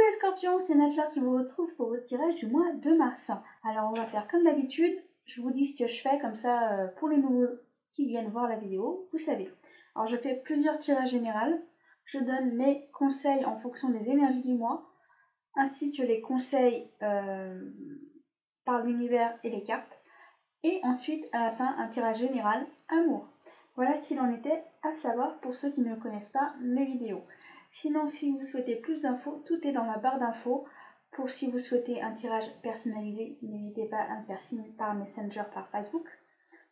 les scorpions, c'est Nathalie qui vous retrouve pour votre tirage du mois de mars. Alors on va faire comme d'habitude, je vous dis ce que je fais, comme ça pour les nouveaux qui viennent voir la vidéo, vous savez. Alors je fais plusieurs tirages généraux, je donne les conseils en fonction des énergies du mois, ainsi que les conseils par l'univers et les cartes. Et ensuite à la fin un tirage général amour. Voilà ce qu'il en était à savoir pour ceux qui ne connaissent pas mes vidéos. Sinon, si vous souhaitez plus d'infos, tout est dans la barre d'infos. Pour si vous souhaitez un tirage personnalisé, n'hésitez pas à me faire signe par Messenger, par Facebook.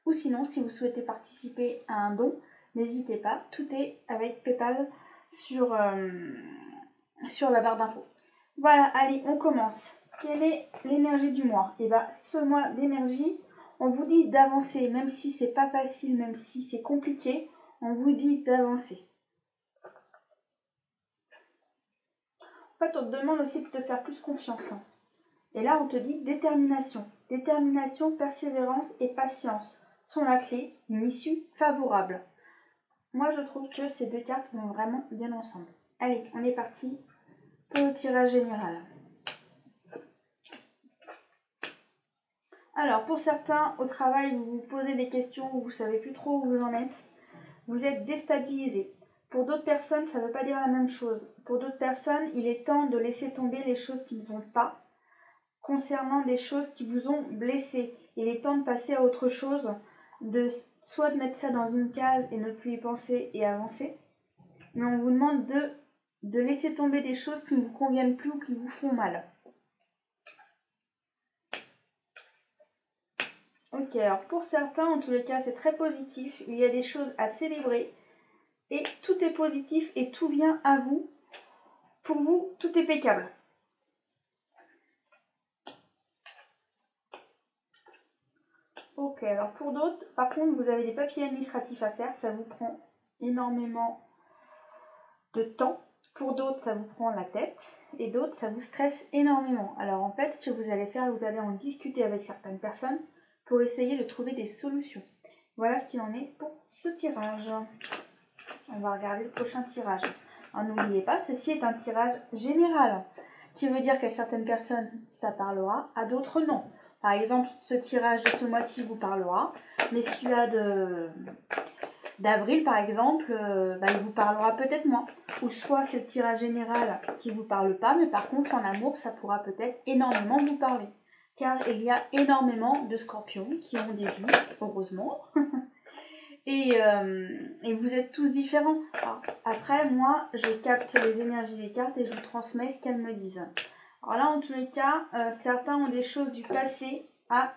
Ou sinon, si vous souhaitez participer à un don, n'hésitez pas. Tout est avec PayPal sur la barre d'infos. Voilà, allez, on commence. Quelle est l'énergie du mois? Et bien, ce mois d'énergie, on vous dit d'avancer, même si c'est pas facile, même si c'est compliqué, on vous dit d'avancer. En fait, on te demande aussi de te faire plus confiance. Et là, on te dit détermination. Détermination, persévérance et patience sont la clé d'une issue favorable. Moi, je trouve que ces deux cartes vont vraiment bien ensemble. Allez, on est parti pour le tirage général. Alors, pour certains, au travail, vous vous posez des questions, vous ne savez plus trop où vous en êtes. Vous êtes déstabilisé. Pour d'autres personnes, ça ne veut pas dire la même chose. Pour d'autres personnes, il est temps de laisser tomber les choses qui ne vont pas. Concernant des choses qui vous ont blessé, il est temps de passer à autre chose, soit de mettre ça dans une case et ne plus y penser et avancer. Mais on vous demande de laisser tomber des choses qui ne vous conviennent plus ou qui vous font mal. Ok, alors pour certains, en tous les cas, c'est très positif. Il y a des choses à célébrer. Et tout est positif et tout vient à vous. Pour vous, tout est impeccable. Ok, alors pour d'autres, par contre, vous avez des papiers administratifs à faire. Ça vous prend énormément de temps. Pour d'autres, ça vous prend la tête. Et d'autres, ça vous stresse énormément. Alors en fait, ce que vous allez faire, vous allez en discuter avec certaines personnes pour essayer de trouver des solutions. Voilà ce qu'il en est pour ce tirage. On va regarder le prochain tirage. Alors n'oubliez pas, ceci est un tirage général, qui veut dire qu'à certaines personnes, ça parlera, à d'autres non. Par exemple, ce tirage de ce mois-ci vous parlera, mais celui-là d'avril, par exemple, il vous parlera peut-être moins. Ou soit c'est le tirage général qui ne vous parle pas, mais par contre, en amour, ça pourra peut-être énormément vous parler. Car il y a énormément de scorpions qui ont des vies, heureusement. Et vous êtes tous différents. Alors, après, moi, je capte les énergies des cartes et je vous transmets ce qu'elles me disent. Alors là, en tous les cas, certains ont des choses du passé à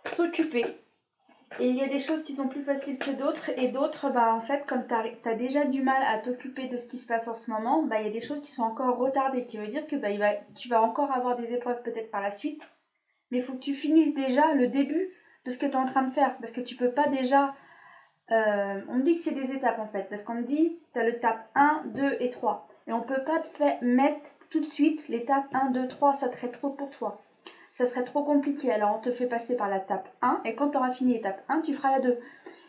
s'occuper. Et il y a des choses qui sont plus faciles que d'autres. Et d'autres, en fait, comme tu as déjà du mal à t'occuper de ce qui se passe en ce moment, il y a des choses qui sont encore retardées. Qui veut dire que tu vas encore avoir des épreuves peut-être par la suite. Mais il faut que tu finisses déjà le début de ce que tu es en train de faire. Parce que tu peux pas déjà... on me dit que c'est des étapes en fait. Parce qu'on me dit, tu as l'étape 1, 2 et 3. Et on peut pas te mettre tout de suite l'étape 1, 2, 3. Ça serait trop pour toi. Ça serait trop compliqué. Alors on te fait passer par l'étape 1. Et quand tu auras fini l'étape 1, tu feras la 2.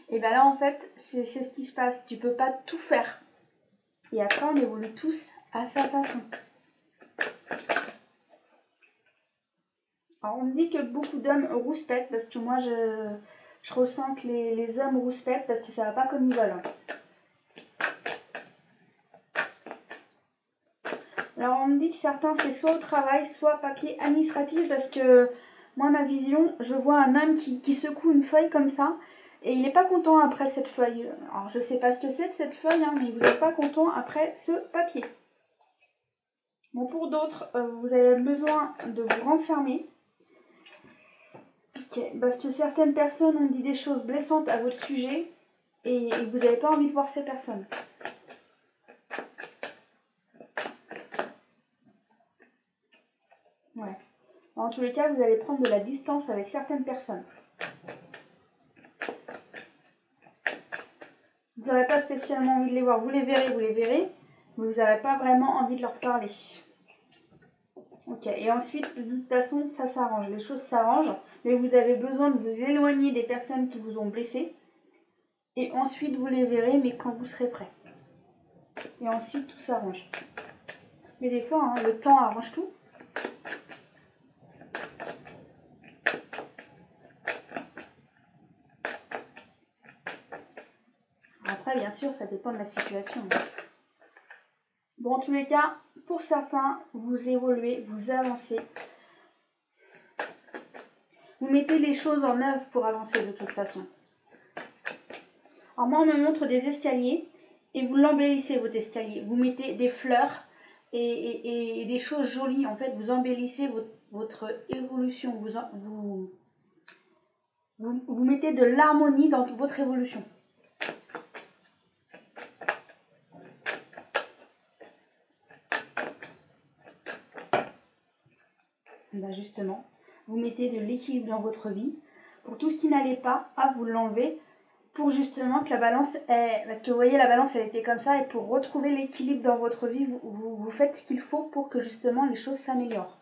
Et bien là en fait, c'est ce qui se passe. Tu peux pas tout faire. Et après, on évolue tous à sa façon. Alors on me dit que beaucoup d'hommes rouspètent, parce que moi je ressens que les hommes rouspètent parce que ça va pas comme ils veulent. Alors on me dit que certains c'est soit au travail, soit papier administratif, parce que moi ma vision, je vois un homme qui secoue une feuille comme ça, et il n'est pas content après cette feuille. Alors je sais pas ce que c'est de cette feuille, mais vous n'êtes pas content après ce papier. Bon, pour d'autres, vous avez besoin de vous renfermer. Parce que certaines personnes ont dit des choses blessantes à votre sujet et vous n'avez pas envie de voir ces personnes. Ouais. En tous les cas, vous allez prendre de la distance avec certaines personnes. Vous n'aurez pas spécialement envie de les voir. Vous les verrez, mais vous n'aurez pas vraiment envie de leur parler. Ok, et ensuite, de toute façon, ça s'arrange. Les choses s'arrangent, mais vous avez besoin de vous éloigner des personnes qui vous ont blessé. Et ensuite, vous les verrez, mais quand vous serez prêt. Et ensuite, tout s'arrange. Mais des fois, hein, le temps arrange tout. Après, bien sûr, ça dépend de la situation. Bon, en tous les cas, pour certains, vous évoluez, vous avancez. Vous mettez les choses en œuvre pour avancer de toute façon. Alors moi, on me montre des escaliers et vous l'embellissez, votre escalier. Vous mettez des fleurs et des choses jolies. En fait, vous embellissez votre évolution. Vous mettez de l'harmonie dans votre évolution. Ben justement, vous mettez de l'équilibre dans votre vie. Pour tout ce qui n'allait pas, vous l'enlevez. Pour justement que la balance est... Parce que vous voyez, la balance, elle était comme ça. Et pour retrouver l'équilibre dans votre vie, vous faites ce qu'il faut pour que justement les choses s'améliorent.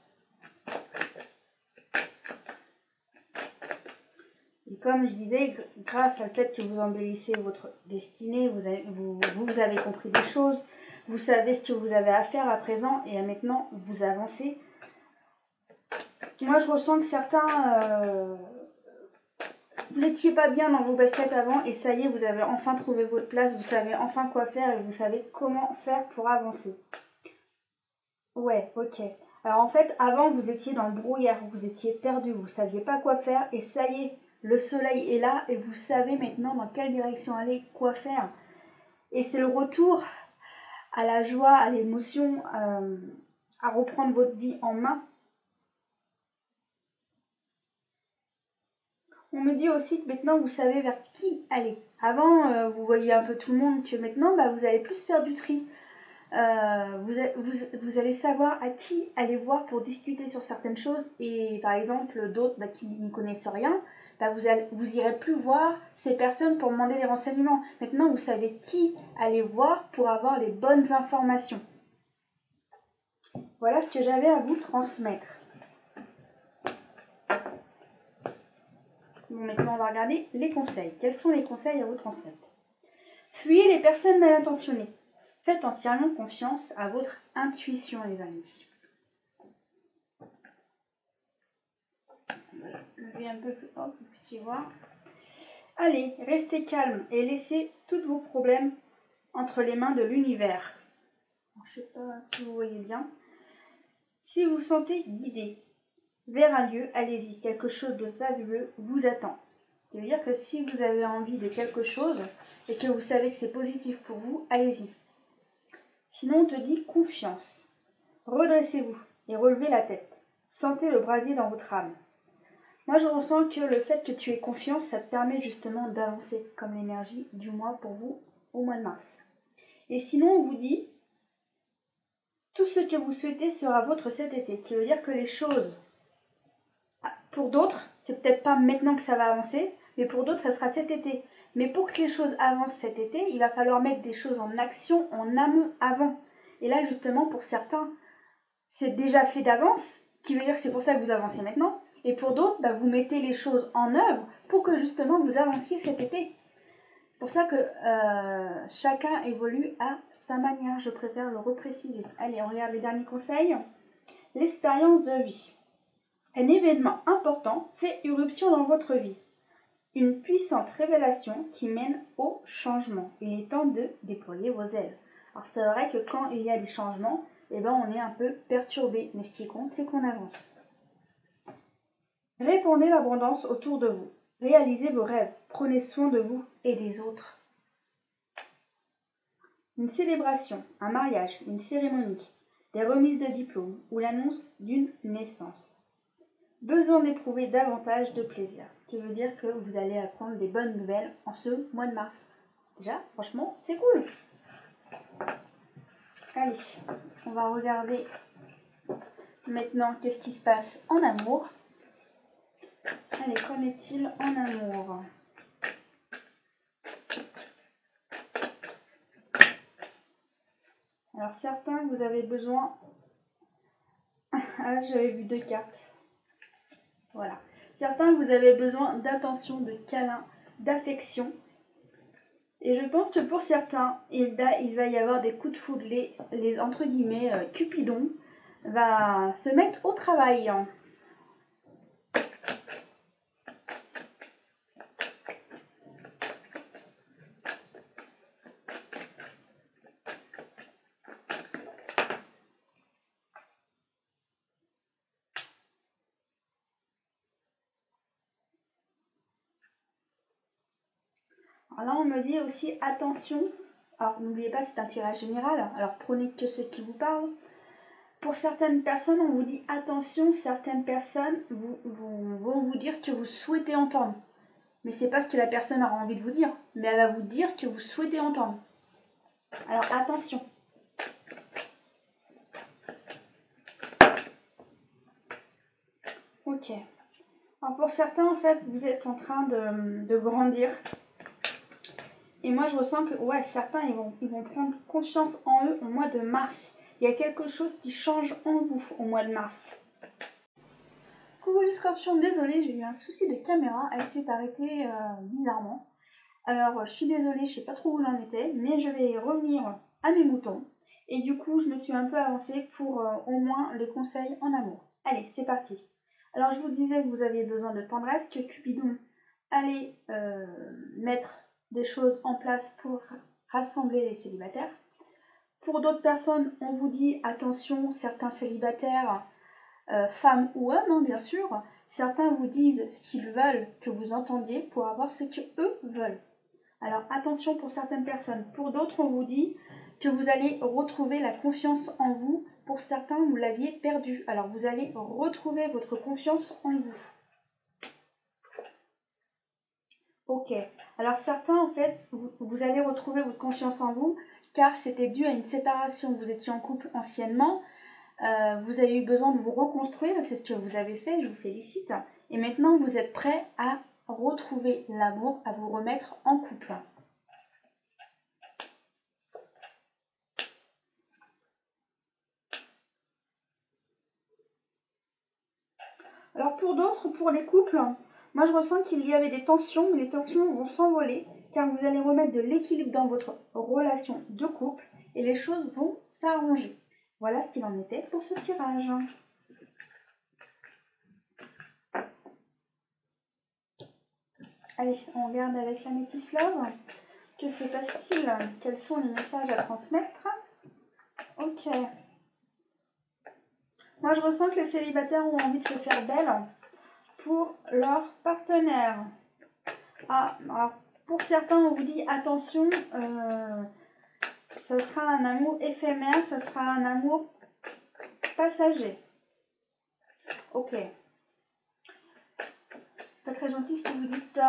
Et comme je disais, grâce au fait que vous embellissez votre destinée, vous avez compris des choses. Vous savez ce que vous avez à faire à présent et à maintenant, vous avancez. Moi, je ressens que certains... vous n'étiez pas bien dans vos baskets avant et ça y est, vous avez enfin trouvé votre place, vous savez enfin quoi faire et vous savez comment faire pour avancer. Ouais, ok. Alors en fait, avant, vous étiez dans le brouillard, vous étiez perdu, vous ne saviez pas quoi faire et ça y est, le soleil est là et vous savez maintenant dans quelle direction aller, quoi faire. Et c'est le retour à la joie, à l'émotion, à reprendre votre vie en main. On me dit aussi que maintenant vous savez vers qui aller. Avant, vous voyez un peu tout le monde, que maintenant vous allez plus faire du tri. Vous allez savoir à qui aller voir pour discuter sur certaines choses et par exemple d'autres qui n'y connaissent rien, vous irez plus voir ces personnes pour demander des renseignements. Maintenant vous savez qui aller voir pour avoir les bonnes informations. Voilà ce que j'avais à vous transmettre. Bon, maintenant on va regarder les conseils. Quels sont les conseils à vous transmettre? Fuyez les personnes mal intentionnées. Faites entièrement confiance à votre intuition, les amis. Voilà, levez un peu plus haut, que vous puissiez voir. Allez, restez calme et laissez tous vos problèmes entre les mains de l'univers. Je ne sais pas si vous voyez bien. Si vous vous sentez guidé vers un lieu, allez-y. Quelque chose de fabuleux vous attend. Ça veut dire que si vous avez envie de quelque chose et que vous savez que c'est positif pour vous, allez-y. Sinon, on te dit confiance. Redressez-vous et relevez la tête. Sentez le brasier dans votre âme. Moi, je ressens que le fait que tu aies confiance, ça te permet justement d'avancer comme l'énergie du mois pour vous au mois de mars. Et sinon, on vous dit, tout ce que vous souhaitez sera vôtre cet été. Qui veut dire que les choses, pour d'autres, c'est peut-être pas maintenant que ça va avancer, mais pour d'autres, ça sera cet été. Mais pour que les choses avancent cet été, il va falloir mettre des choses en action, en amont, avant. Et là, justement, pour certains, c'est déjà fait d'avance, qui veut dire que c'est pour ça que vous avancez maintenant. Et pour d'autres, vous mettez les choses en œuvre pour que justement vous avanciez cet été. C'est pour ça que chacun évolue à sa manière. Je préfère le repréciser. Allez, on regarde les derniers conseils. L'expérience de vie. Un événement important fait irruption dans votre vie. Une puissante révélation qui mène au changement. Il est temps de déployer vos ailes. Alors c'est vrai que quand il y a des changements, on est un peu perturbé. Mais ce qui compte, c'est qu'on avance. Répandez l'abondance autour de vous. Réalisez vos rêves. Prenez soin de vous et des autres. Une célébration, un mariage, une cérémonie, des remises de diplômes ou l'annonce d'une naissance. Besoin d'éprouver davantage de plaisir, ce qui veut dire que vous allez apprendre des bonnes nouvelles en ce mois de mars. Déjà, franchement, c'est cool. Allez, on va regarder maintenant qu'est-ce qui se passe en amour. Allez, qu'en est-il en amour? Alors certains, vous avez besoin... Ah, j'avais vu 2 cartes. Voilà. Certains, vous avez besoin d'attention, de câlin, d'affection. Et je pense que pour certains, il va y avoir des coups de foudre, les entre guillemets Cupidon va se mettre au travail. Alors là, on me dit aussi attention. Alors n'oubliez pas, c'est un tirage général, alors prenez que ce qui vous parle. Pour certaines personnes, on vous dit attention, certaines personnes vont vous dire ce que vous souhaitez entendre. Mais c'est pas ce que la personne aura envie de vous dire, mais elle va vous dire ce que vous souhaitez entendre. Alors attention. Ok. Alors pour certains, en fait, vous êtes en train de grandir. Et moi, je ressens que ouais, certains, ils vont prendre confiance en eux au mois de mars. Il y a quelque chose qui change en vous au mois de mars. Coucou les scorpions, désolée, j'ai eu un souci de caméra, elle s'est arrêtée bizarrement. Alors, je suis désolée, je sais pas trop où j'en étais, mais je vais revenir à mes moutons. Et du coup, je me suis un peu avancée pour au moins les conseils en amour. Allez, c'est parti. Alors, je vous disais que vous aviez besoin de tendresse, que Cupidon allait mettre des choses en place pour rassembler les célibataires. Pour d'autres personnes, on vous dit attention, certains célibataires, femmes ou hommes, hein, bien sûr, certains vous disent ce qu'ils veulent que vous entendiez pour avoir ce qu'eux veulent. Alors attention pour certaines personnes. Pour d'autres, on vous dit que vous allez retrouver la confiance en vous. Pour certains, vous l'aviez perdue. Alors vous allez retrouver votre confiance en vous. Ok. Alors certains, en fait, vous allez retrouver votre confiance en vous car c'était dû à une séparation. Vous étiez en couple anciennement. Vous avez eu besoin de vous reconstruire. C'est ce que vous avez fait. Je vous félicite. Et maintenant, vous êtes prêt à retrouver l'amour, à vous remettre en couple. Alors pour d'autres, pour les couples, moi je ressens qu'il y avait des tensions, mais les tensions vont s'envoler car vous allez remettre de l'équilibre dans votre relation de couple et les choses vont s'arranger. Voilà ce qu'il en était pour ce tirage. Allez, on regarde avec la Métis Love. Que se passe-t-il? Quels sont les messages à transmettre? Ok. Moi je ressens que les célibataires ont envie de se faire belle pour leur partenaire. Ah, alors pour certains, on vous dit attention, ça sera un amour éphémère, ça sera un amour passager. Ok. Pas très gentil ce que vous dites.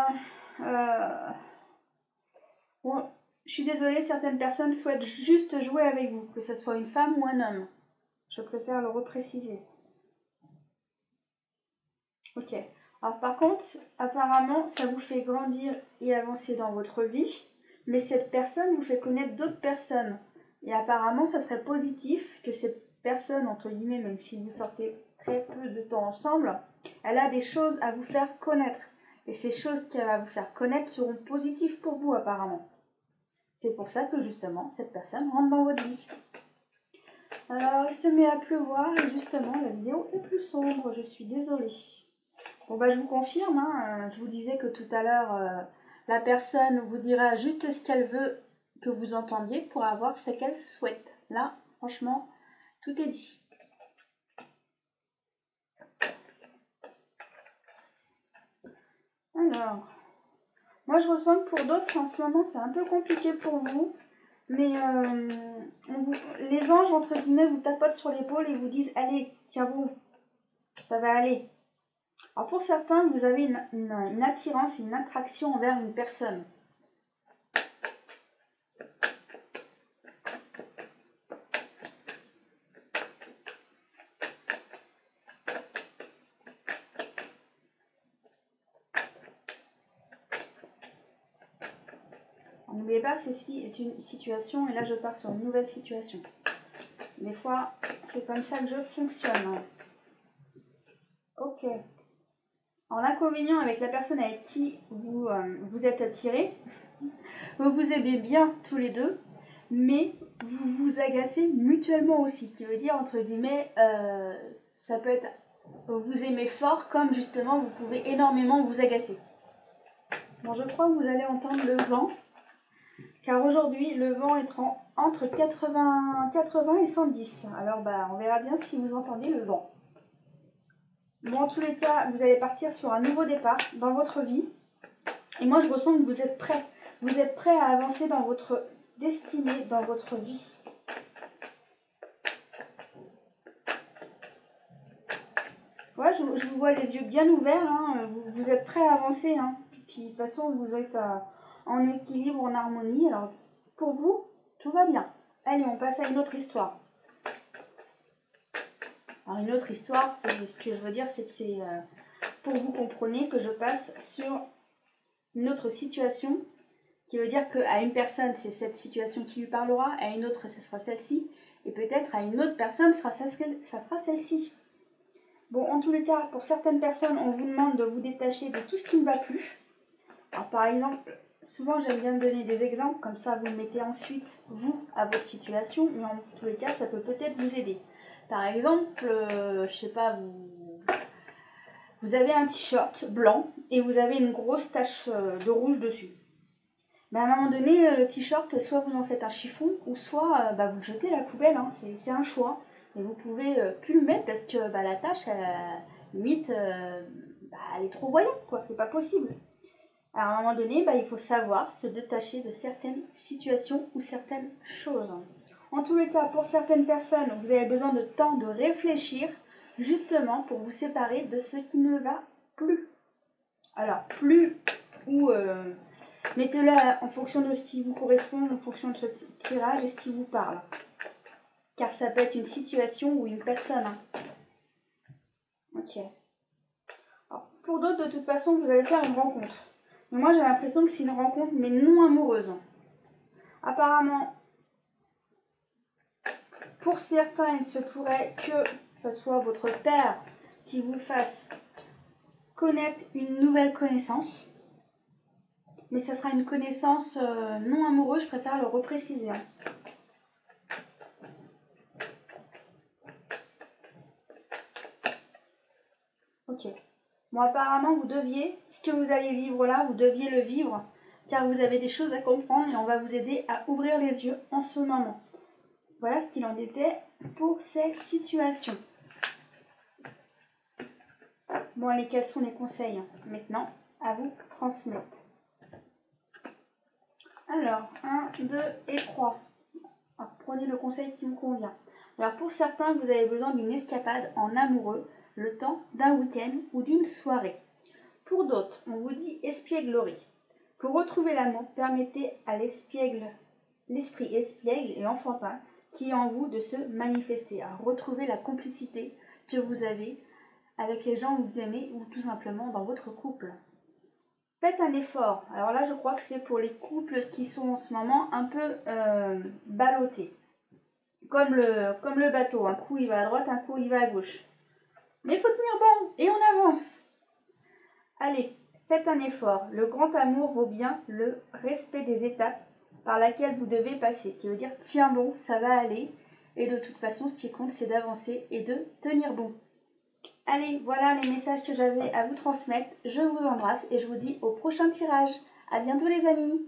Bon, je suis désolée, certaines personnes souhaitent juste jouer avec vous, que ce soit une femme ou un homme. Je préfère le repréciser. Ok. Alors par contre, apparemment, ça vous fait grandir et avancer dans votre vie, mais cette personne vous fait connaître d'autres personnes. Et apparemment, ça serait positif que cette personne, entre guillemets, même si vous sortez très peu de temps ensemble, elle a des choses à vous faire connaître. Et ces choses qu'elle va vous faire connaître seront positives pour vous, apparemment. C'est pour ça que, justement, cette personne rentre dans votre vie. Alors, il se met à pleuvoir et justement, la vidéo est plus sombre. Je suis désolée. Bon bah je vous confirme, hein, je vous disais que tout à l'heure, la personne vous dira juste ce qu'elle veut que vous entendiez pour avoir ce qu'elle souhaite. Là, franchement, tout est dit. Alors, moi je ressens que pour d'autres, en ce moment, c'est un peu compliqué pour vous. Mais les anges, entre guillemets, vous tapotent sur l'épaule et vous disent « Allez, tiens vous, ça va aller ». Alors pour certains, vous avez une attirance, une attraction envers une personne. N'oubliez pas, ceci est une situation et là je pars sur une nouvelle situation. Des fois, c'est comme ça que je fonctionne. Ok. Alors l'inconvénient avec la personne avec qui vous êtes attiré, Vous vous aimez bien tous les deux, mais vous vous agacez mutuellement aussi, qui veut dire, entre guillemets, ça peut être vous aimez fort, comme justement vous pouvez énormément vous agacer. Bon, je crois que vous allez entendre le vent, car aujourd'hui le vent est entre 80 et 110. Alors on verra bien si vous entendez le vent. Bon, en tous les cas, vous allez partir sur un nouveau départ dans votre vie. Et moi, je ressens que vous êtes prêts. Vous êtes prêts à avancer dans votre destinée, dans votre vie. Ouais, je vous vois les yeux bien ouverts. Hein. Vous êtes prêts à avancer. Hein. Puis, de toute façon, vous êtes en équilibre, en harmonie. Alors, pour vous, tout va bien. Allez, on passe à une autre histoire. Alors, une autre histoire, ce que je veux dire, c'est que c'est pour vous compreniez que je passe sur une autre situation, qui veut dire qu'à une personne, c'est cette situation qui lui parlera, à une autre, ce sera celle-ci, et peut-être à une autre personne, ça sera celle-ci. Bon, en tous les cas, pour certaines personnes, on vous demande de vous détacher de tout ce qui ne va plus. Alors, par exemple, souvent, j'aime bien donner des exemples, comme ça, vous mettez ensuite, vous, à votre situation, mais en tous les cas, ça peut peut-être vous aider. Par exemple, je sais pas, vous avez un t-shirt blanc et vous avez une grosse tache de rouge dessus. À un moment donné, le t-shirt, soit vous en faites un chiffon, ou soit vous le jetez à la poubelle, hein, c'est un choix. Et vous pouvez plus le mettre parce que la tache, limite, elle est trop voyante, quoi, c'est pas possible. À un moment donné, il faut savoir se détacher de certaines situations ou certaines choses. En tous les cas, pour certaines personnes, vous avez besoin de temps de réfléchir, justement pour vous séparer de ce qui ne va plus. Alors, plus ou mettez-le en fonction de ce qui vous correspond, en fonction de ce tirage et ce qui vous parle. Car ça peut être une situation ou une personne. Hein. Ok. Alors, pour d'autres, de toute façon, vous allez faire une rencontre. Mais moi, j'ai l'impression que c'est une rencontre, mais non amoureuse. Apparemment, pour certains, il se pourrait que ce soit votre père qui vous fasse connaître une nouvelle connaissance. Mais ça sera une connaissance non amoureuse, je préfère le repréciser. Hein. Ok. Bon, apparemment, ce que vous allez vivre là, vous deviez le vivre, car vous avez des choses à comprendre et on va vous aider à ouvrir les yeux en ce moment. Voilà ce qu'il en était pour ces situations. Bon, allez, quels sont les conseils maintenant à vous transmettre? Alors, 1, 2 et 3. Alors, prenez le conseil qui vous convient. Alors, pour certains, vous avez besoin d'une escapade en amoureux, le temps d'un week-end ou d'une soirée. Pour d'autres, on vous dit espièglerie. Pour retrouver l'amour, permettez à l'esprit espiègle et enfantin qui est en vous de se manifester, à retrouver la complicité que vous avez avec les gens que vous aimez ou tout simplement dans votre couple. Faites un effort. Alors là, je crois que c'est pour les couples qui sont en ce moment un peu ballottés. Comme le bateau. Un coup, il va à droite, un coup, il va à gauche. Mais il faut tenir bon et on avance. Allez, faites un effort. Le grand amour vaut bien le respect des étapes par laquelle vous devez passer. Qui veut dire, tiens bon, ça va aller. Et de toute façon, ce qui compte, c'est d'avancer et de tenir bon. Allez, voilà les messages que j'avais à vous transmettre. Je vous embrasse et je vous dis au prochain tirage. À bientôt les amis.